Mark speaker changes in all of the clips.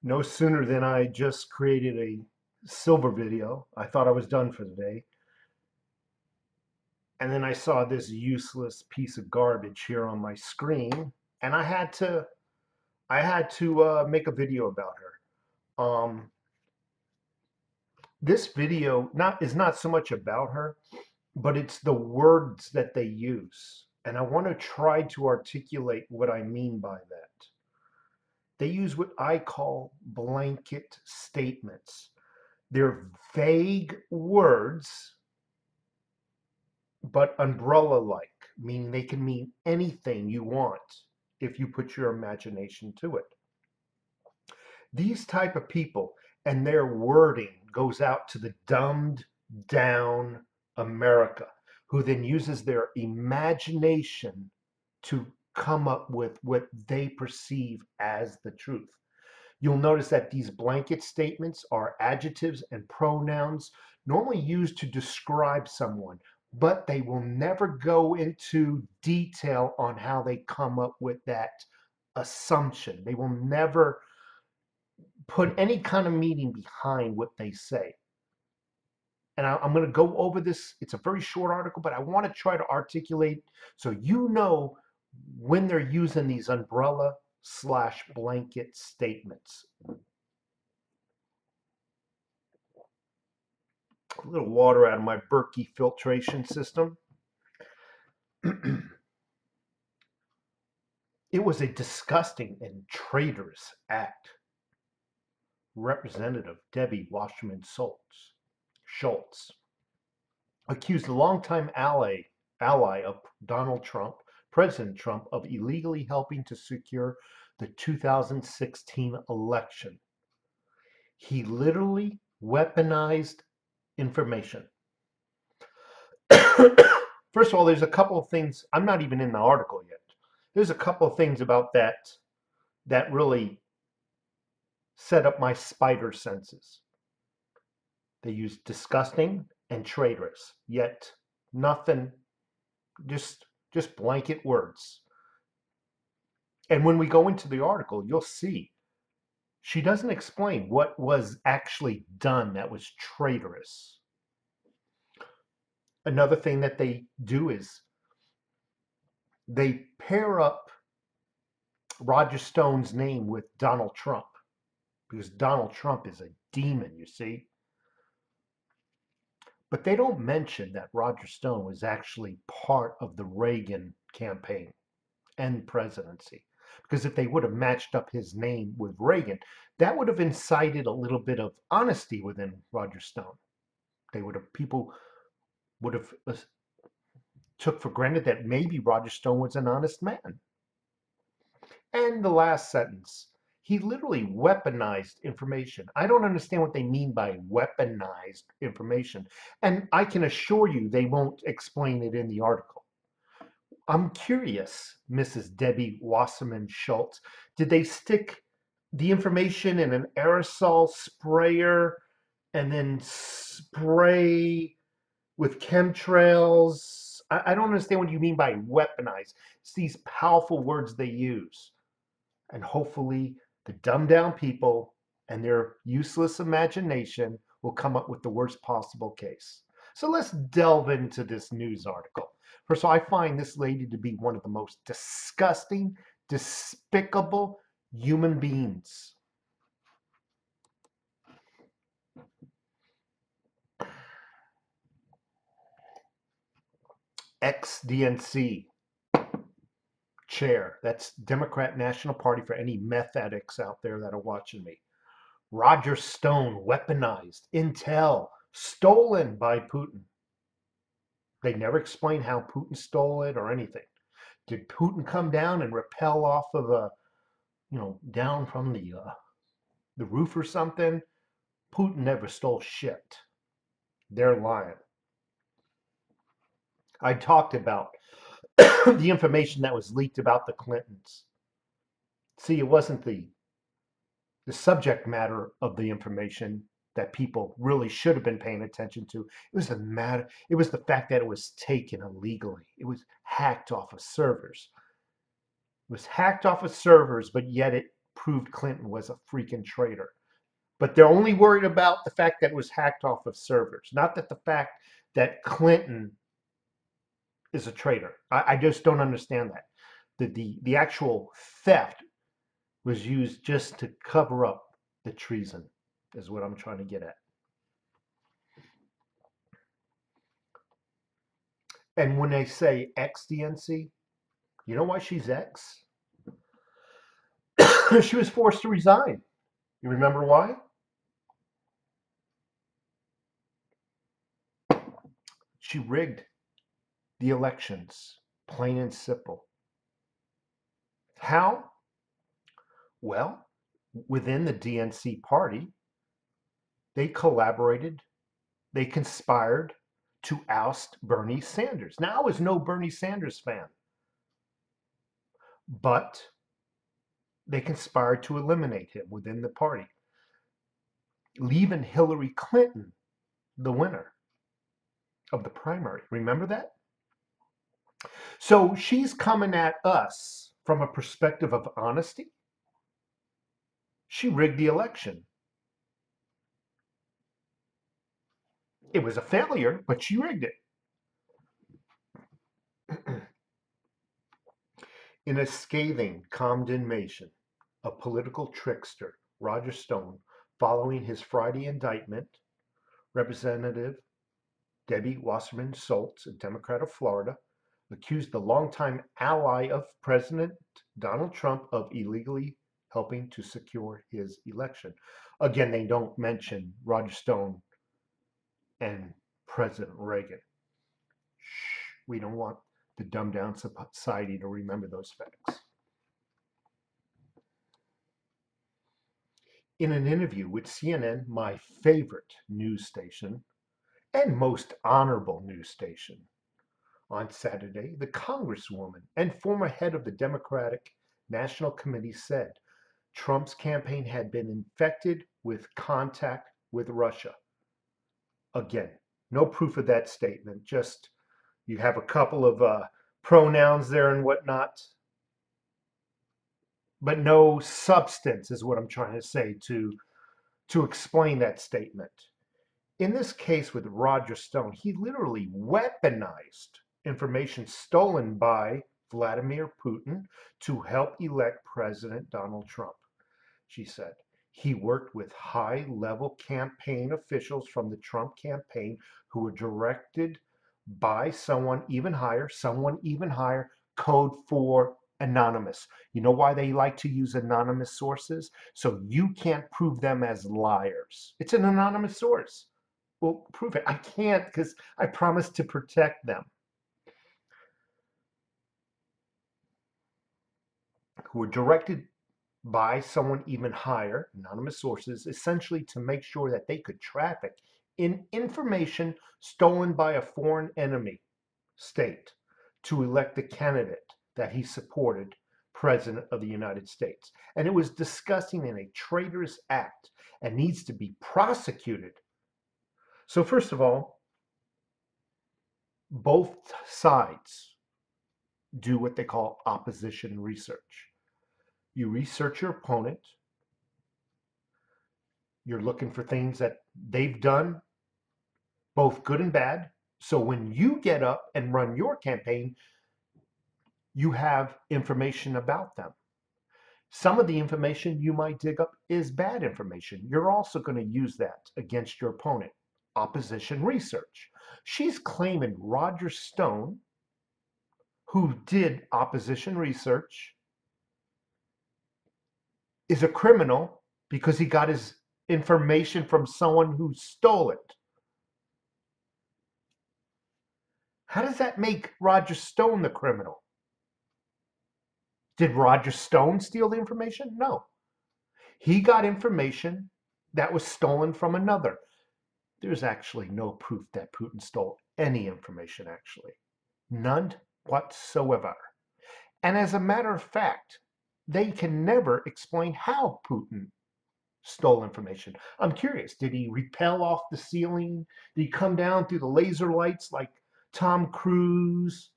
Speaker 1: No sooner than I just created a silver video, I thought I was done for the day. And then I saw this useless piece of garbage here on my screen, and I had to make a video about her. This video is not so much about her, but it's the words that they use. And I want to try to articulate what I mean by that. They use what I call blanket statements. They're vague words, but umbrella-like, meaning they can mean anything you want if you put your imagination to it. These type of people and their wording goes out to the dumbed down America, who then uses their imagination to come up with what they perceive as the truth. You'll notice that these blanket statements are adjectives and pronouns normally used to describe someone, but they will never go into detail on how they come up with that assumption. They will never put any kind of meaning behind what they say. And I'm going to go over this. It's a very short article, but I want to try to articulate so you know when they're using these umbrella / blanket statements. A little water out of my Berkey filtration system. It was a disgusting and traitorous act. Representative Debbie Wasserman Schultz accused a longtime ally of Donald Trump, President Trump, of illegally helping to secure the 2016 election. He literally weaponized information. First of all, there's a couple of things. I'm not even in the article yet. There's a couple of things about that really set up my spider senses. They use disgusting and traitorous, yet nothing, just blanket words. And when we go into the article, you'll see she doesn't explain what was actually done that was traitorous. Another thing that they do is they pair up Roger Stone's name with Donald Trump, because Donald Trump is a demon, you see. But they don't mention that Roger Stone was actually part of the Reagan campaign and presidency. Because if they would have matched up his name with Reagan, that would have incited a little bit of honesty within Roger Stone. People would have took for granted that maybe Roger Stone was an honest man. And the last sentence, he literally weaponized information. I don't understand what they mean by weaponized information. And I can assure you they won't explain it in the article. I'm curious, Mrs. Debbie Wasserman Schultz, did they stick the information in an aerosol sprayer and then spray with chemtrails? I don't understand what you mean by weaponize. It's these powerful words they use. And hopefully the dumbed down people and their useless imagination will come up with the worst possible case. So let's delve into this news article. First of all, I find this lady to be one of the most disgusting, despicable human beings. Ex-DNC chair. That's Democrat National Party for any meth addicts out there that are watching me. Roger Stone weaponized intel stolen by Putin. They never explain how Putin stole it or anything. Did Putin come down and rappel off of down from the roof or something? Putin never stole shit. They're lying. I talked about the information that was leaked about the Clintons. See, it wasn't the subject matter of the information that people really should have been paying attention to. It was the fact that it was taken illegally. It was hacked off of servers. It was hacked off of servers, but yet it proved Clinton was a freaking traitor. But they're only worried about the fact that it was hacked off of servers, not that the fact that Clinton is a traitor. I just don't understand that. The actual theft was used just to cover up the treason, is what I'm trying to get at. And when they say ex-DNC, you know why she's ex? She was forced to resign. You remember why? She rigged the elections, plain and simple. How? Well, within the DNC party, they collaborated, they conspired to oust Bernie Sanders. Now, I was no Bernie Sanders fan, but they conspired to eliminate him within the party, leaving Hillary Clinton the winner of the primary. Remember that? So she's coming at us from a perspective of honesty. She rigged the election. It was a failure, but she rigged it. In a scathing condemnation of political trickster Roger Stone following his Friday indictment, Representative Debbie Wasserman Schultz, a Democrat of Florida, accused the longtime ally of President Donald Trump of illegally helping to secure his election. Again, they don't mention Roger Stone and President Reagan. Shh, we don't want the dumbed down society to remember those facts. In an interview with CNN, my favorite news station and most honorable news station, on Saturday, the Congresswoman and former head of the Democratic National Committee said Trump's campaign had been infected with contact with Russia. Again, no proof of that statement, just you have a couple of pronouns there and whatnot, but no substance is what I'm trying to say to explain that statement. In this case with Roger Stone, he literally weaponized information stolen by Vladimir Putin to help elect President Donald Trump. She said he worked with high-level campaign officials from the Trump campaign who were directed by someone even higher, code for anonymous. You know why they like to use anonymous sources? So you can't prove them as liars. It's an anonymous source. Well, prove it. I can't because I promised to protect them. Who were directed by someone even higher, anonymous sources, essentially to make sure that they could traffic in information stolen by a foreign enemy state to elect the candidate that he supported, President of the United States. And it was disgusting and a traitorous act and needs to be prosecuted. So first of all, both sides do what they call opposition research. You research your opponent. You're looking for things that they've done, both good and bad. So when you get up and run your campaign, you have information about them. Some of the information you might dig up is bad information. You're also going to use that against your opponent. Opposition research. She's claiming Roger Stone, who did opposition research, is a criminal because he got his information from someone who stole it. How does that make Roger Stone the criminal? Did Roger Stone steal the information? No. He got information that was stolen from another. There's actually no proof that Putin stole any information, actually. None whatsoever. And as a matter of fact, they can never explain how Putin stole information. I'm curious, did he rappel off the ceiling? Did he come down through the laser lights like Tom Cruise?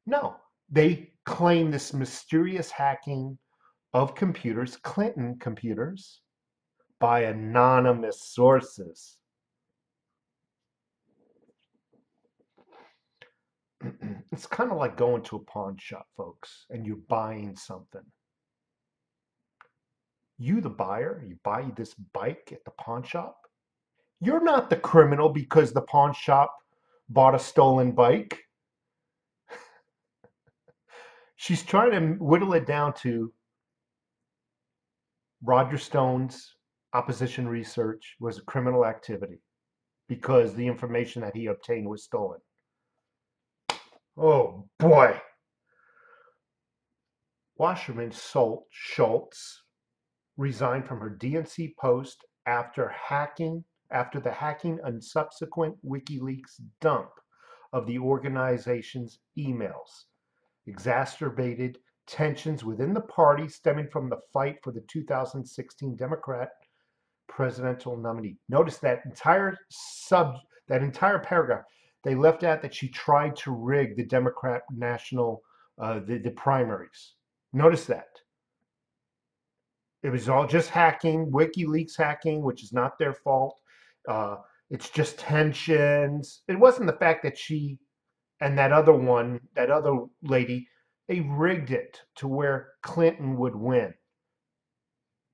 Speaker 1: No. They claim this mysterious hacking of computers, Clinton computers, by anonymous sources. It's kind of like going to a pawn shop, folks, and you're buying something. You, the buyer, you buy this bike at the pawn shop. You're not the criminal because the pawn shop bought a stolen bike. She's trying to whittle it down to Roger Stone's opposition research was a criminal activity because the information that he obtained was stolen. Oh boy. Wasserman Schultz resigned from her DNC post after the hacking and subsequent WikiLeaks dump of the organization's emails exacerbated tensions within the party stemming from the fight for the 2016 Democrat presidential nominee. Notice that entire paragraph. They left out that she tried to rig the Democrat national the primaries. Notice that. It was all just hacking, WikiLeaks hacking, which is not their fault. It's just tensions. It wasn't the fact that she and that other lady, they rigged it to where Clinton would win.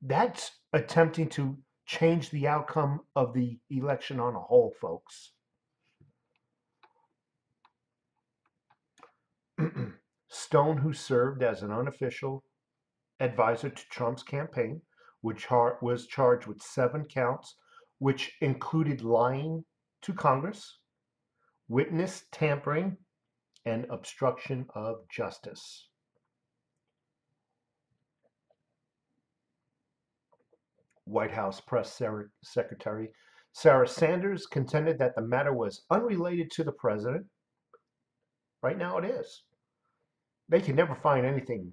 Speaker 1: That's attempting to change the outcome of the election on a whole, folks. Stone, who served as an unofficial advisor to Trump's campaign, which was charged with 7 counts, which included lying to Congress, witness tampering, and obstruction of justice. White House Press Secretary Sarah Sanders contended that the matter was unrelated to the president. Right now it is. They can never find anything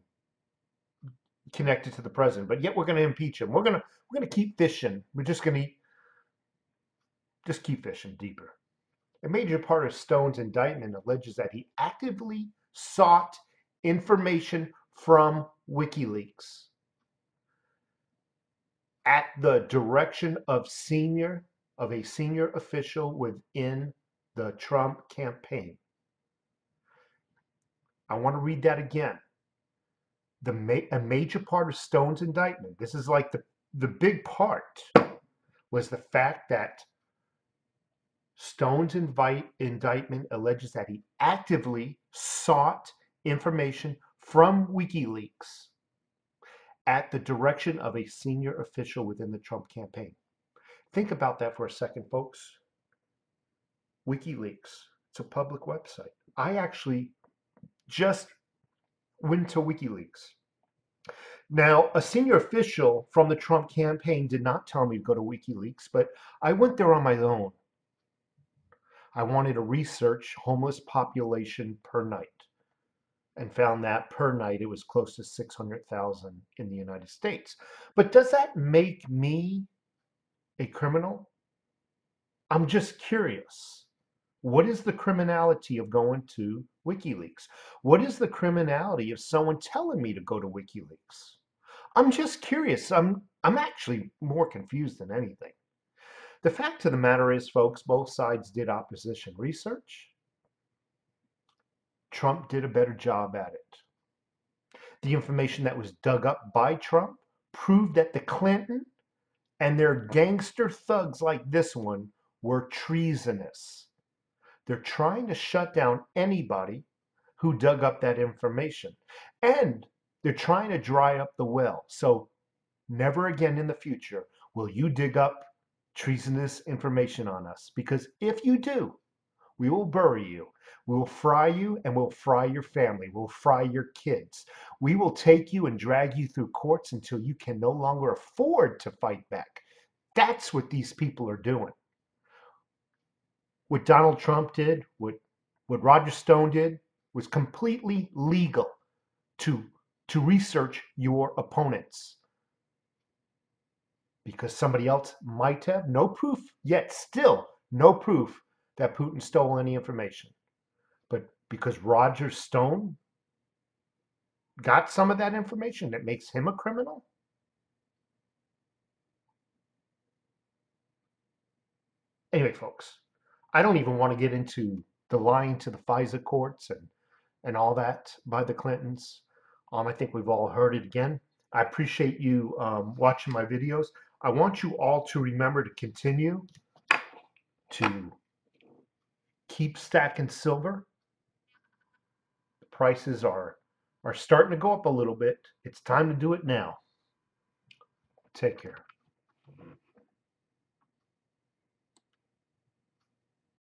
Speaker 1: connected to the president, but yet we're going to impeach him. We're going to keep fishing. We're just going to just keep fishing deeper. A major part of Stone's indictment alleges that he actively sought information from WikiLeaks at the direction of a senior official within the Trump campaign. I want to read that again. A major part of Stone's indictment, this is like the big part, was the fact that Stone's indictment alleges that he actively sought information from WikiLeaks at the direction of a senior official within the Trump campaign. Think about that for a second, folks. WikiLeaks, it's a public website. I actually just went to WikiLeaks. Now, a senior official from the Trump campaign did not tell me to go to WikiLeaks, but I went there on my own. I wanted to research homeless population per night and found that per night it was close to 600,000 in the United States. But does that make me a criminal? I'm just curious. What is the criminality of going to WikiLeaks? What is the criminality of someone telling me to go to WikiLeaks? I'm just curious. I'm actually more confused than anything. The fact of the matter is, folks, both sides did opposition research. Trump did a better job at it. The information that was dug up by Trump proved that the Clinton and their gangster thugs like this one were treasonous. They're trying to shut down anybody who dug up that information. And they're trying to dry up the well. So never again in the future will you dig up treasonous information on us. Because if you do, we will bury you. We will fry you and we'll fry your family. We'll fry your kids. We will take you and drag you through courts until you can no longer afford to fight back. That's what these people are doing. What Donald Trump did, what Roger Stone did, was completely legal to research your opponents. Because somebody else might have no proof, yet still no proof that Putin stole any information. But because Roger Stone got some of that information that makes him a criminal? Anyway, folks, I don't even want to get into the lying to the FISA courts and all that by the Clintons. I think we've all heard it again. I appreciate you watching my videos. I want you all to remember to continue to keep stacking silver. The prices are starting to go up a little bit. It's time to do it now. Take care.